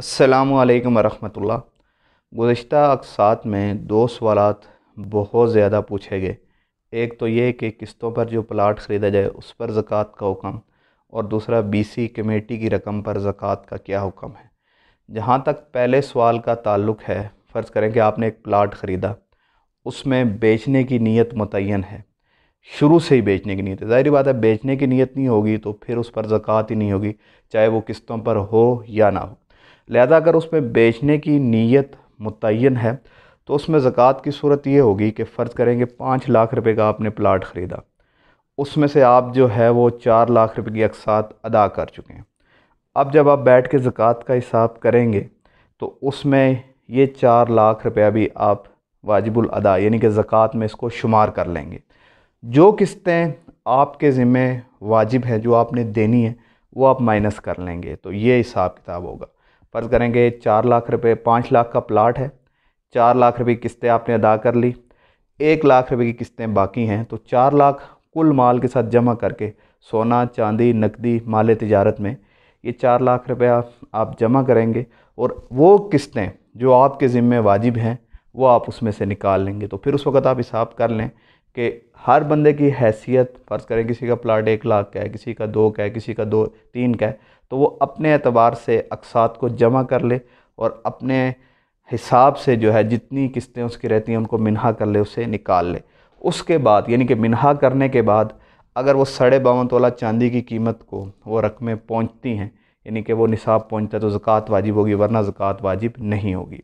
السلام علیکم ورحمۃ اللہ۔ گزشتہ اقساط میں دو سوالات بہت زیادہ پوچھے گئے۔ ایک تو یہ کہ قسطوں پر جو پلاٹ خریدا جائے اس پر زکوٰۃ کا حکم، اور دوسرا BC کمیٹی کی رقم پر زکوٰۃ کا کیا حکم ہے۔ جہاں تک پہلے سوال کا تعلق ہے، فرض کریں کہ آپ نے ایک پلاٹ خریدا، اس میں بیچنے کی نیت متعین ہے، شروع سے ہی بیچنے کی نیت ہے۔ ظاہری بات ہے بیچنے کی نیت نہیں ہوگی تو پھر اس پر زکوٰۃ ہی نہیں ہوگی، چاہے وہ قسطوں پر ہو یا نہ ہو۔ لہذا اگر اس میں بیچنے کی نیت متعین ہے تو اس میں زکوٰۃ کی صورت یہ ہوگی کہ فرض کریں کہ 5 لاکھ روپے کا آپ نے پلاٹ خریدا، اس میں سے آپ جو ہے وہ 4 لاکھ روپے کی اقساط ادا کر چکے ہیں۔ اب جب آپ بیٹھ کے زکوٰۃ کا حساب کریں گے تو اس میں یہ 4 لاکھ روپیہ بھی آپ واجب الادا یعنی کہ زکوٰۃ میں اس کو شمار کر لیں گے۔ جو قسطیں آپ کے ذمہ واجب ہیں، جو آپ نے دینی ہیں، وہ آپ مائنس کر لیں گے۔ تو یہ حساب کتاب ہوگا۔ فرض کریں کہ 4 لاکھ روپے 5 لاکھ کا پلاٹ ہے، 4 لاکھ روپے کی قسطیں آپ نے ادا کر لی، 1 لاکھ روپے کی قسطیں باقی ہیں، تو 4 لاکھ کل مال کے ساتھ جمع کر کے سونا، چاندی، نقدی، مال تجارت میں یہ 4 لاکھ روپیہ آپ جمع کریں گے، اور وہ قسطیں جو آپ کے ذمہ واجب ہیں وہ آپ اس میں سے نکال لیں گے۔ تو پھر اس وقت آپ حساب کر لیں کہ ہر بندے کی حیثیت، فرض کریں کسی کا پلاٹ 1 لاکھ کا ہے، کسی کا 2 کا ہے، کسی کا 3 کا ہے، تو وہ اپنے اعتبار سے اقساط کو جمع کر لے اور اپنے حساب سے جو ہے جتنی قسطیں اس کی رہتی ہیں ان کو منہا کر لے، اسے نکال لے۔ اس کے بعد یعنی کہ منہا کرنے کے بعد اگر وہ 52.5 تولہ چاندی کی قیمت کو وہ رقمیں پہنچتی ہیں، یعنی کہ وہ نصاب پہنچتا ہے، تو زکوٰۃ واجب ہوگی، ورنہ زکوٰۃ واجب نہیں ہوگی۔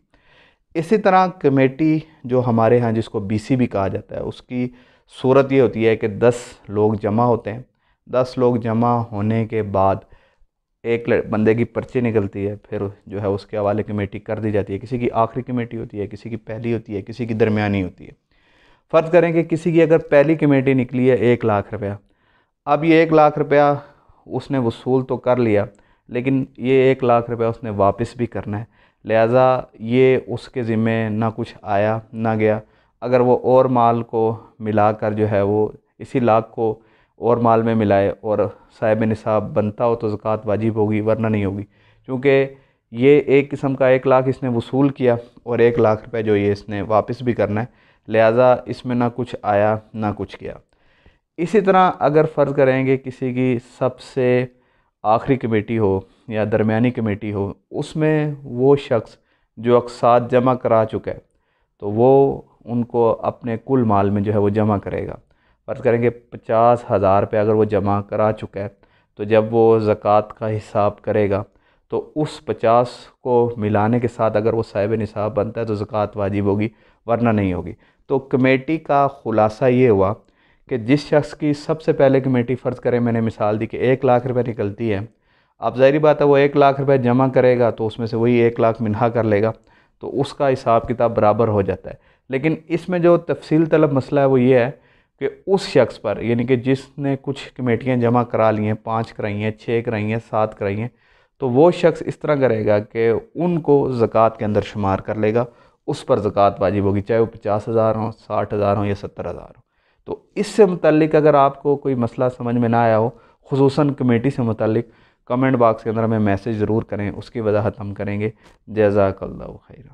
اسی طرح کمیٹی جو ہمارے ہاں جس کو BC بھی کہا جاتا ہے، اس کی صورت یہ ہوتی ہے کہ 10 لوگ جمع ہوتے ہیں۔ 10 لوگ جمع ہونے کے بعد ایک بندے کی پرچی نکلتی ہے، پھر جو ہے اس کے حوالے کمیٹی کر دی جاتی ہے۔ کسی کی آخری کمیٹی ہوتی ہے، کسی کی پہلی ہوتی ہے، کسی کی درمیانی ہوتی ہے۔ فرض کریں کہ کسی کی اگر پہلی کمیٹی نکلی ہے 1 لاکھ روپیہ، اب یہ 1 لاکھ روپیہ اس نے وصول تو کر لیا، لیکن یہ 1 لاکھ روپیہ اس نے واپس بھی کرنا ہے، لہٰذا یہ اس کے ذمہ نہ کچھ آیا نہ گیا۔ اگر وہ اور مال کو ملا کر جو ہے وہ اسی لاکھ کو اور مال میں ملائے اور صاحب نصاب بنتا ہو تو زکوٰۃ واجب ہوگی، ورنہ نہیں ہوگی، کیونکہ یہ ایک قسم کا 1 لاکھ اس نے وصول کیا اور 1 لاکھ روپے جو یہ اس نے واپس بھی کرنا ہے، لہٰذا اس میں نہ کچھ آیا نہ کچھ گیا۔ اسی طرح اگر فرض کریں کہ کسی کی سب سے آخری کمیٹی ہو یا درمیانی کمیٹی ہو، اس میں وہ شخص جو اقساط جمع کرا چکا ہے تو وہ ان کو اپنے کل مال میں جو ہے وہ جمع کرے گا۔ فرض کریں کہ 50,000 روپے اگر وہ جمع کرا چکا ہے تو جب وہ زکوٰۃ کا حساب کرے گا تو اس 50 کو ملانے کے ساتھ اگر وہ صاحب نصاب بنتا ہے تو زکوٰۃ واجب ہوگی، ورنہ نہیں ہوگی۔ تو کمیٹی کا خلاصہ یہ ہوا کہ جس شخص کی سب سے پہلے کمیٹی، فرض کریں میں نے مثال دی کہ 1 لاکھ روپے نکلتی ہے، اب ظاہری بات ہے وہ 1 لاکھ روپے جمع کرے گا تو اس میں سے وہی 1 لاکھ منہا کر لے گا، تو اس کا حساب کتاب برابر ہو جاتا ہے۔ لیکن اس میں جو تفصیل طلب مسئلہ ہے وہ یہ ہے کہ اس شخص پر، یعنی کہ جس نے کچھ کمیٹیاں جمع کرا لی ہیں، 5 کرائی ہیں، 6 کرائی ہیں، 7 کرائی ہیں، تو وہ شخص اس طرح کرے گا کہ ان کو زکوٰۃ کے اندر شمار کر لے گا، اس پر زکوٰۃ واجب ہوگی، چاہے وہ 50,000 ہوں، 60,000 ہوں یا 70,000 ہوں۔ تو اس سے متعلق اگر آپ کو کوئی مسئلہ سمجھ میں نہ آیا ہو، خصوصاً کمیٹی سے متعلق، کمنٹ باکس کے اندر ہمیں میسیج ضرور کریں، اس کی وضاحت ہم کریں گے۔ جزاک اللہ خیرہ۔